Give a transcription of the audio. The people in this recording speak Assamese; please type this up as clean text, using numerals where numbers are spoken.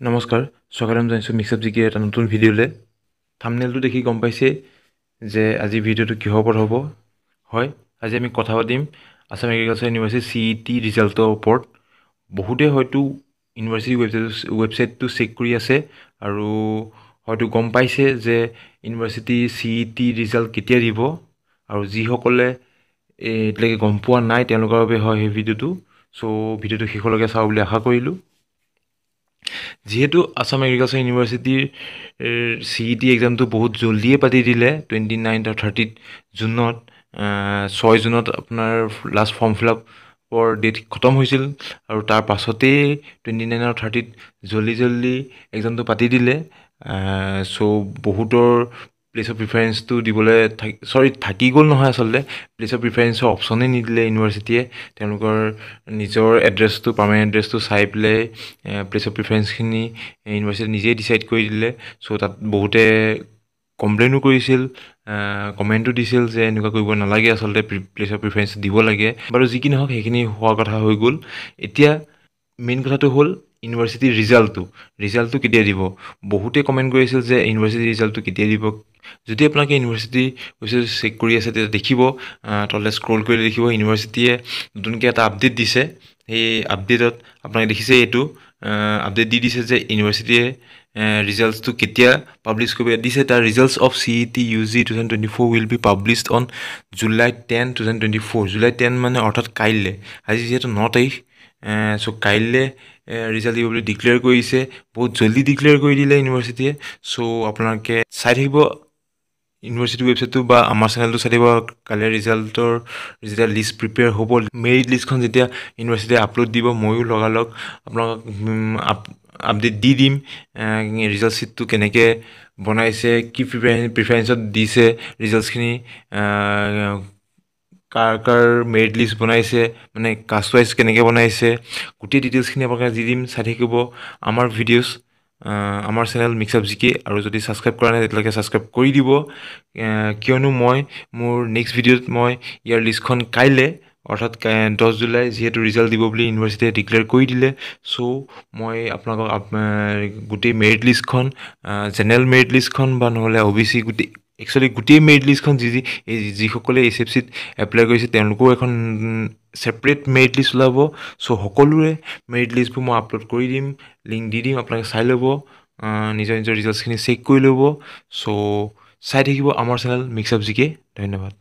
নমস্কাৰ স্বাগতম জনাইছোঁ মিক্সআপ জিকে এটা নতুন ভিডিঅ'লৈ থাম্বনেইলটো দেখি গম পাইছে যে আজি ভিডিঅ'টো কিহৰ ওপৰত হ'ব হয় আজি আমি কথা পাতিম আসাম এগ্ৰিকালচাৰ ইউনিভাৰ্চিটি CET ৰিজাল্টৰ ওপৰত বহুতে হয়তো ইউনিভাৰ্চিটি ৱেবছাইটটো চেক কৰি আছে আৰু হয়তো গম পাইছে যে ইউনিভাৰ্চিটি CET ৰিজাল্ট কেতিয়া দিব আৰু যিসকলে এতিয়ালৈকে গম পোৱা নাই তেওঁলোকৰ বাবে হয় এই ভিডিঅ'টো সো ভিডিঅ'টো শেষলৈকে চাওঁ বুলি আশা কৰিলোঁ যেহেতু আসাম এগ্ৰিকালচাৰ ইউনিভাৰ্চিটিৰ CET এক্সামটো বহুত জলদিয়ে পাতি দিলে 29 আৰু 30 জুনত 6 জুনত আপোনাৰ লাষ্ট ফৰ্ম ফিল আপৰ ডেট খতম হৈছিল আৰু তাৰ পাছতেই 29 আৰু 30 জল্দি এক্সামটো পাতি দিলে সো বহুতৰ প্লেচ অফ প্ৰিফাৰেঞ্চটো দিবলৈ থাকি গ'ল নহয় আচলতে প্লেচ অফ প্ৰিফাৰেঞ্চৰ অপশ্যনেই নিদিলে ইউনিভাৰ্চিটিয়ে তেওঁলোকৰ নিজৰ এড্ৰেছটো পাৰ্মানেণ্ট এড্ৰেছটো চাই পেলাই প্লেচ অফ প্ৰিফাৰেঞ্চখিনি ইউনিভাৰ্চিটি নিজেই ডিচাইড কৰি দিলে সো তাত বহুতে কমপ্লেইনো কৰিছিল কমেণ্টো দিছিল যে এনেকুৱা কৰিব নালাগে আচলতে প্লেচ অফ প্ৰিফাৰেঞ্চ দিব লাগে বাৰু যি কি নহওক সেইখিনি হোৱাৰ কথা হৈ গ'ল এতিয়া মেইন কথাটো হ'ল ইউনিভাৰ্চিটিৰ ৰিজাল্টটো কেতিয়া দিব বহুতে কমেণ্ট কৰিছিল যে ইউনিভাৰ্চিটিৰ ৰিজাল্টটো কেতিয়া দিব যদি আপোনালোকে ইউনিভাৰ্চিটি চেক কৰি আছে তেতিয়া দেখিব তললৈ স্ক্ৰল কৰি দেখিব ইউনিভাৰ্চিটিয়ে নতুনকৈ এটা আপডেট দিছে সেই আপডেটত আপোনালোকে দেখিছে এইটো আপডেট দি দিছে যে ইউনিভাৰ্চিটিয়ে ৰিজাল্টটো কেতিয়া পাব্লিছ কৰিব দিছে তাৰ results of CET UG 2024 will be published on July 10 2024 July 10 মানে অৰ্থাৎ কাইলৈ আজি যিহেতু 9 তাৰিখ সো কাইলৈ ৰিজাল্ট দিব বুলি ডিক্লেয়াৰ কৰিছে বহুত জলদি ডিক্লেয়াৰ কৰি দিলে ইউনিভাৰ্চিটিয়ে সো আপোনালোকে চাই থাকিব ইউনিভাৰ্চিটি ৱেবছাইটটো বা আমাৰ চেনেলটো চাই থাকিব কাইলৈ ৰিজাল্টৰ যেতিয়া লিষ্ট প্ৰিপেয়াৰ হ'ব মেৰিট লিষ্টখন যেতিয়া ইউনিভাৰ্চিটিয়ে আপলোড দিব ময়ো লগালগ আপোনালোকক আপডেট দি দিম ৰিজাল্ট শ্বীটটো কেনেকৈ বনাইছে কি প্ৰিফাৰেঞ্চত দিছে ৰিজাল্টছখিনি কাৰ মেৰিট লিষ্ট বনাইছে মানে কাষ্ট ৱাইজ কেনেকৈ বনাইছে গোটেই ডিটেইলছখিনি আপোনালোকে দি দিম চাই থাকিব আমাৰ ভিডিঅ'ছ আমাৰ চেনেল মিক্সআপ জিকে আৰু যদি ছাবস্ক্ৰাইব কৰা নাই তেতিয়ালৈকে ছাবস্ক্ৰাইব কৰি দিব কিয়নো মই মোৰ নেক্সট ভিডিঅ'ত মই ইয়াৰ লিষ্টখন কাইলৈ অৰ্থাৎ 10 জুলাই যিহেতু ৰিজাল্ট দিব বুলি ইউনিভাৰ্চিটিয়ে ডিক্লেয়াৰ কৰি দিলে সো মই আপোনালোকক গোটেই মেৰিট লিষ্টখন জেনেৰেল মেৰিট লিষ্টখন বা নহ'লে OBC গোটেই মেৰিট লিষ্টখন যিসকলে SFCত এপ্লাই কৰিছে তেওঁলোকেও এখন ছেপাৰেট মেৰিট লিষ্ট ওলাব সো সকলোৰে মেৰিট লিষ্টবোৰ মই আপলোড কৰি দিম লিংক দি দিম আপোনালোকে চাই ল'ব নিজৰ ৰিজাল্টছখিনি চেক কৰি ল'ব সো চাই থাকিব আমাৰ চেনেল মিক্সআপ জিকে ধন্যবাদ